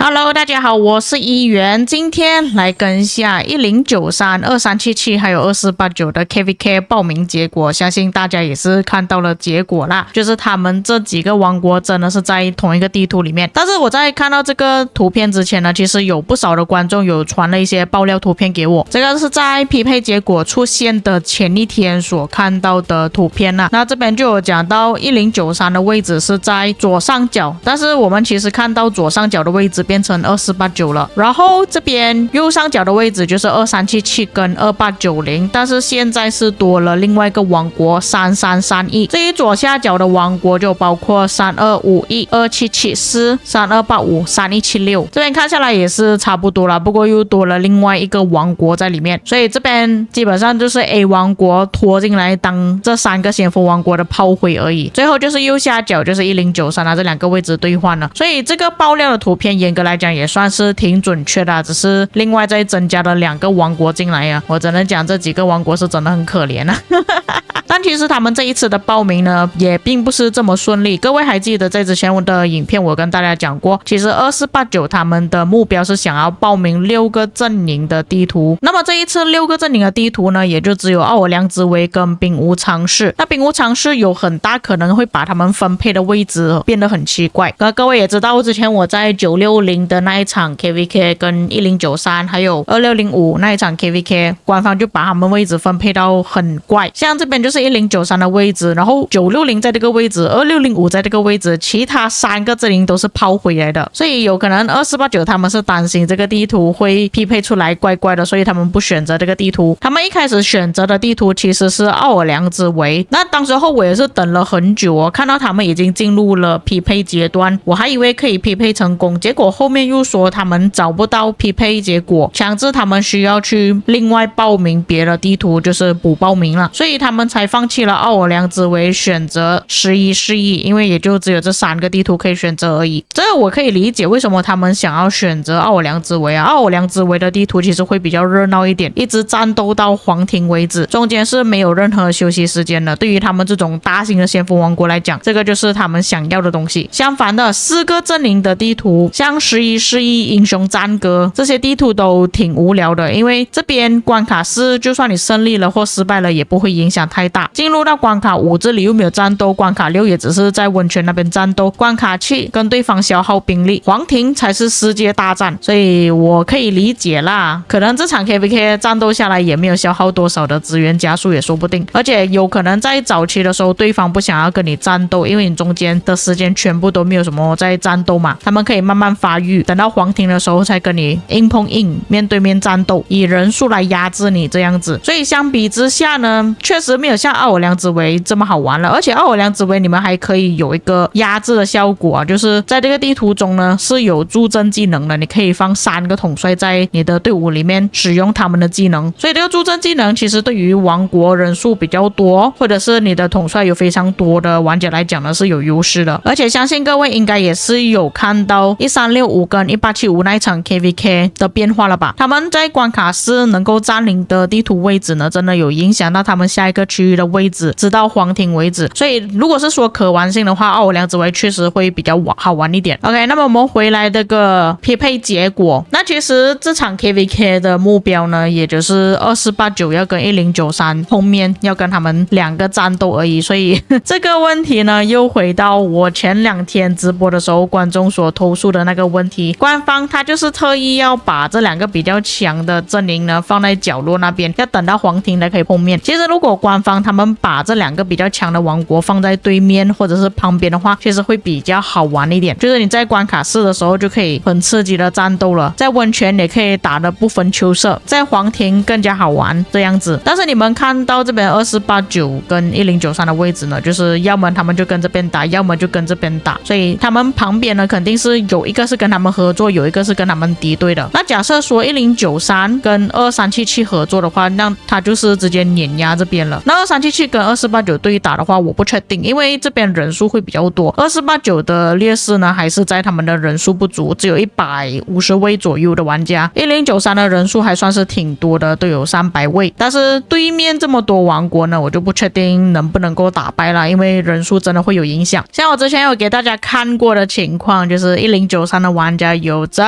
Hello， 大家好，我是一元，今天来跟一下1093、2377还有2489的 KVK 报名结果，相信大家也是看到了结果啦，就是他们这几个王国真的是在同一个地图里面。但是我在看到这个图片之前呢，其实有不少的观众有传了一些爆料图片给我，这个是在匹配结果出现的前一天所看到的图片啦。那这边就有讲到1093的位置是在左上角，但是我们其实看到左上角的位置变成2489了，然后这边右上角的位置就是2377跟2890，但是现在是多了另外一个王国3331。至于左下角的王国就包括3251、2774、3285、3176，这边看下来也是差不多啦，不过又多了另外一个王国在里面，所以这边基本上就是 A 王国拖进来当这3个先锋王国的炮灰而已。最后就是右下角就是1093啊，这2个位置兑换了，所以这个爆料的图片严格来讲也算是挺准确的，只是另外再增加了2个王国进来啊，我只能讲这几个王国是真的很可怜啊。但其实他们这一次的报名呢也并不是这么顺利，各位还记得在之前我的影片我跟大家讲过，其实2489他们的目标是想要报名6个阵营的地图，那么这一次6个阵营的地图呢也就只有奥尔良之围跟兵无常势，那兵无常势有很大可能会把他们分配的位置变得很奇怪。各位也知道之前我在960的那一场 KVK 跟1093还有2605那一场 KVK 官方就把他们位置分配到很怪，像这边就是1093的位置，然后960在这个位置，2605在这个位置，其他3个阵营都是抛回来的，所以有可能2489他们是担心这个地图会匹配出来怪怪的，所以他们不选择这个地图。他们一开始选择的地图其实是奥尔良之围，那当时候我也是等了很久哦，看到他们已经进入了匹配阶段，我还以为可以匹配成功，结果后面又说他们找不到匹配结果，强制他们需要去另外报名别的地图，就是补报名了，所以他们才放弃了奥尔良之围，选择11示意，因为也就只有这3个地图可以选择而已。这个我可以理解为什么他们想要选择奥尔良之围啊，奥尔良之围的地图其实会比较热闹一点，一直战斗到黄庭为止，中间是没有任何休息时间的，对于他们这种大型的先锋王国来讲，这个就是他们想要的东西。相反的4个阵营的地图，像11示意、英雄战歌这些地图都挺无聊的，因为这边关卡4就算你胜利了或失败了也不会影响太大，进入到关卡5这里又没有战斗，关卡6也只是在温泉那边战斗，关卡7跟对方消耗兵力，黄庭才是世界大战，所以我可以理解啦，可能这场 KVK 战斗下来也没有消耗多少的资源加速也说不定，而且有可能在早期的时候对方不想要跟你战斗，因为你中间的时间全部都没有什么在战斗嘛，他们可以慢慢发育，等到黄庭的时候才跟你硬碰硬面对面战斗，以人数来压制你这样子，所以相比之下呢确实没有像奥尔良之围这么好玩了，而且奥尔良之围你们还可以有一个压制的效果啊，就是在这个地图中呢是有助阵技能的，你可以放3个统帅在你的队伍里面使用他们的技能，所以这个助阵技能其实对于王国人数比较多或者是你的统帅有非常多的玩家来讲呢是有优势的。而且相信各位应该也是有看到1365跟1875那一场 KVK 的变化了吧，他们在关卡4能够占领的地图位置呢真的有影响到他们下一个区域的位置直到黄庭为止，所以如果是说可玩性的话，奥尔良之围确实会比较好玩一点。 OK， 那么我们回来这个匹配结果，那其实这场 KVK 的目标呢也就是2489要跟1093后面要跟他们2个战斗而已，所以这个问题呢又回到我前2天直播的时候观众所投诉的那个问题，官方他就是特意要把这2个比较强的阵营呢放在角落那边，要等到黄庭才可以碰面。其实如果官方他们把这2个比较强的王国放在对面或者是旁边的话，其实会比较好玩一点，就是你在关卡4的时候就可以很刺激的战斗了，在温泉也可以打得不分秋色，在黄庭更加好玩这样子。但是你们看到这边2489跟1093的位置呢，就是要么他们就跟这边打，要么就跟这边打，所以他们旁边呢肯定是有一个是跟他们合作，有一个是跟他们敌对的。那假设说1093跟2377合作的话，那他就是直接碾压这边了。那2377跟2489对打的话，我不确定，因为这边人数会比较多。2489的劣势呢，还是在他们的人数不足，只有150位左右的玩家。1093的人数还算是挺多的，都有300位。但是对面这么多王国呢，我就不确定能不能够打败了，因为人数真的会有影响。像我之前有给大家看过的情况，就是1093的玩家有这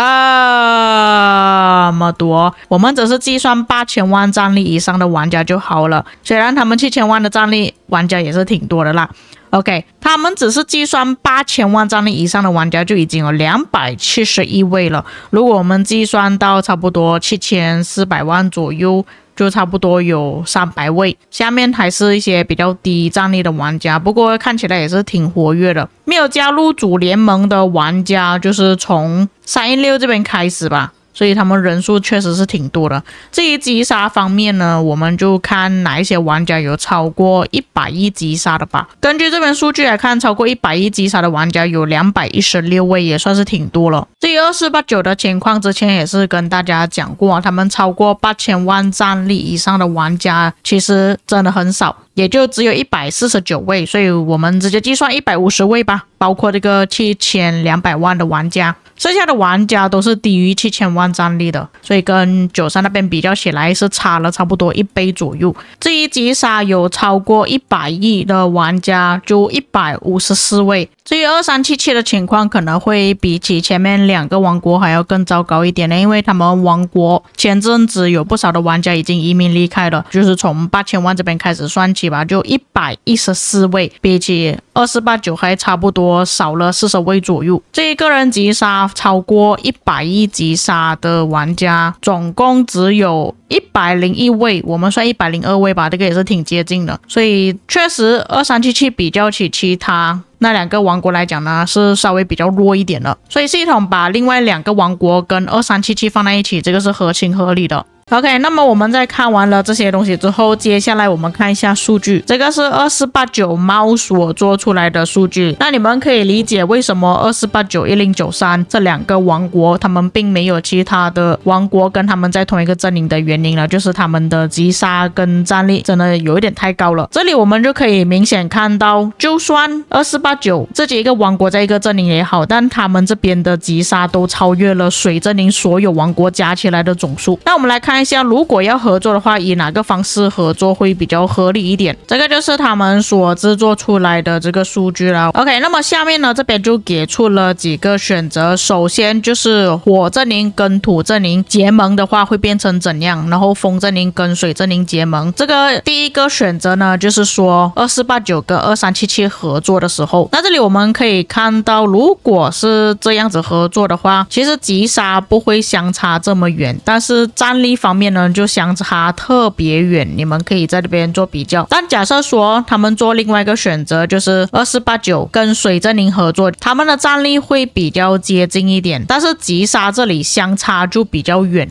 么多，我们只是计算8000万战力以上的玩家就好了。虽然他们7000万的战力玩家也是挺多的啦。OK， 他们只是计算8000万战力以上的玩家就已经有271位了。如果我们计算到差不多7400万左右，就差不多有300位。下面还是一些比较低战力的玩家，不过看起来也是挺活跃的。没有加入主联盟的玩家，就是从316这边开始吧。所以他们人数确实是挺多的。至于击杀方面呢，我们就看哪一些玩家有超过100亿击杀的吧。根据这边数据来看，超过100亿击杀的玩家有216位，也算是挺多了。至于2489的情况，之前也是跟大家讲过，他们超过8000万战力以上的玩家其实真的很少，也就只有149位，所以我们直接计算150位吧，包括这个7200万的玩家。剩下的玩家都是低于7000万战力的，所以跟93那边比较起来是差了差不多1倍左右。至于击杀有超过100亿的玩家就154位。至于2377的情况可能会比起前面2个王国还要更糟糕一点呢，因为他们王国前阵子有不少的玩家已经移民离开了，就是从8000万这边开始算起吧，就114位，比起2489还差不多少了40位左右。这一个人击杀超过100亿击杀的玩家总共只有101位，我们算102位吧，这个也是挺接近的。所以确实2377比较起其他那2个王国来讲呢，是稍微比较弱一点的。所以系统把另外2个王国跟2377放在一起，这个是合情合理的。OK， 那么我们在看完了这些东西之后，接下来我们看一下数据。这个是2489猫所做出来的数据，那你们可以理解为什么2489、1093这2个王国他们并没有其他的王国跟他们在同一个阵营的原因了，就是他们的击杀跟战力真的有一点太高了。这里我们就可以明显看到，就算2489这几个王国在一个阵营也好，但他们这边的击杀都超越了水阵营所有王国加起来的总数。那我们来看一下，如果要合作的话，以哪个方式合作会比较合理一点？这个就是他们所制作出来的这个数据了。OK， 那么下面呢，这边就给出了几个选择。首先就是火阵营跟土阵营结盟的话会变成怎样，然后风阵营跟水阵营结盟。这个第一个选择呢，就是说2489跟2377合作的时候，那这里我们可以看到，如果是这样子合作的话，其实击杀不会相差这么远，但是战力方面呢就相差特别远，你们可以在这边做比较。但假设说他们做另外一个选择，就是2489跟水阵营合作，他们的战力会比较接近一点，但是击杀这里相差就比较远。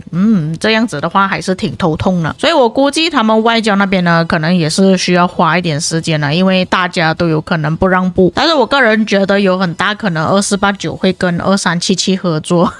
这样子的话还是挺头痛的。所以我估计他们外交那边呢，可能也是需要花一点时间的，因为大家都有可能不让步。但是我个人觉得有很大可能2489会跟2377合作，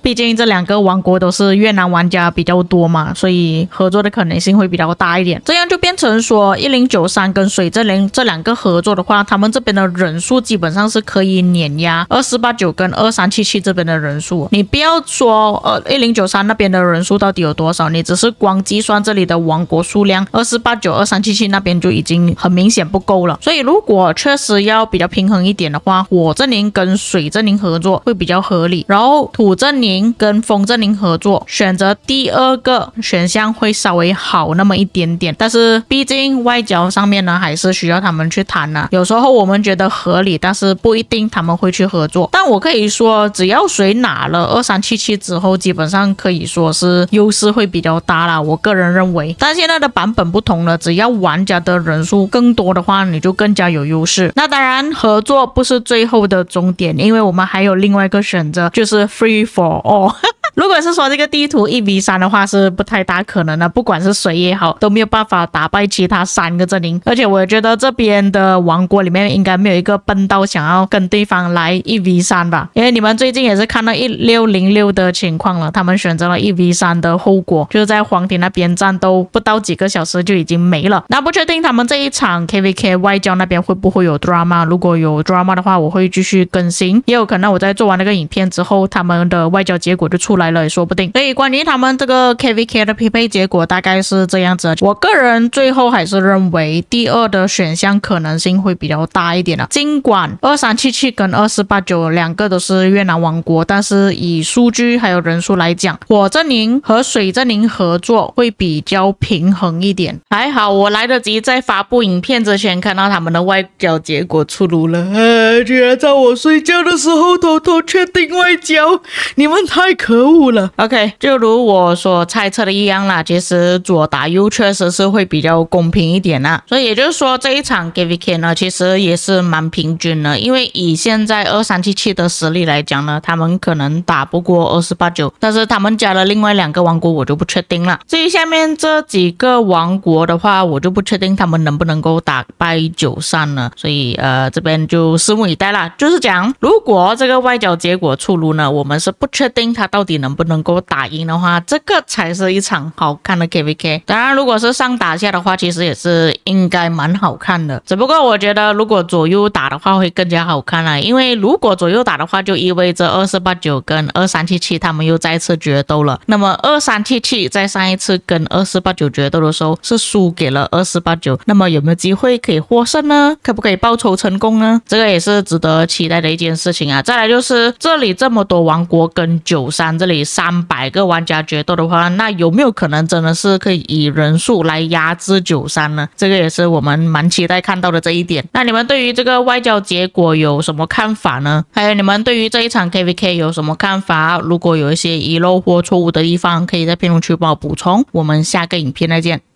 毕竟这2个王国都是越南玩家比较多嘛，所以合作的可能性会比较大一点。这样就变成说1093跟水阵营这2个合作的话，他们这边的人数基本上是可以碾压2489跟2377这边的人数。你不要说1093那边的人数到底有多少，你只是光计算这里的王国数量，2489、2377那边就已经很明显不够了。所以如果确实要比较平衡一点的话，火阵营跟水阵营合作会比较合理，然后土阵营跟风阵营合作，选择第2个选项会稍微好那么一点点。但是毕竟外交上面呢，还是需要他们去谈啊。有时候我们觉得合理，但是不一定他们会去合作。但我可以说，只要谁拿了2377之后，基本上可以说是优势会比较大啦，我个人认为。但现在的版本不同了，只要玩家的人数更多的话，你就更加有优势。那当然合作不是最后的终点，因为我们还有另外一个选择，就是 free for all 如果是说这个地图1v3的话，是是不太大可能的，不管是谁也好，都没有办法打败其他3个阵营。而且我也觉得这边的王国里面应该没有一个笨到想要跟对方来1v3吧，因为你们最近也是看到1606的情况了，他们选择了1v3的后果，就是在皇庭那边战斗不到几个小时就已经没了。那不确定他们这一场 KVK 外交那边会不会有 drama， 如果有 drama 的话，我会继续更新，也有可能我在做完那个影片之后，他们的外交结果就出来了也说不定。所以关于他们这个 KVK 的匹配结果大概是这样子，我个人最后还是认为第2的选项可能性会比较大一点的。尽管2377跟2489两个都是越南王国，但是以数据还有人数来讲，火阵营和水阵营合作会比较平衡一点。还好我来得及在发布影片之前看到他们的外交结果出炉了，居然在我睡觉的时候偷偷确定外交，你们太可恶了。 OK， 就如我所猜测的一样啦，其实左打右确实是会比较公平一点啦，所以也就是说这一场 KVK 呢其实也是蛮平均的，因为以现在2377的实力来讲呢，他们可能打不过2489，但是他们加了另外2个王国我就不确定了。至于下面这几个王国的话，我就不确定他们能不能够打败93了，所以这边就拭目以待啦。就是讲如果这个外交结果出炉呢，我们是不确定他到底能不能够打赢的话，这个才是一场好看的 KVK。 当然如果是上打下的话，其实也是应该蛮好看的，只不过我觉得如果左右打的话会更加好看啦，因为如果左右打的话就意味着2489跟2377他们又再次决斗了，那么2377在上一次跟2489决斗的时候是输给了2489，那么有没有机会可以获胜呢？可不可以报仇成功呢？这个也是值得期待的一件事情啊。再来就是这里这么多王国跟93这里300个玩家决斗的话，那有没有可能真的是可以以人数来压制93呢？这个也是我们蛮期待看到的这一点。那你们对于这个外交结果有什么看法呢？还有你们对于这一场 KVK 有什么看法？如果有一些遗漏或错误的地方，可以在评论区帮我补充。我们下个影片再见。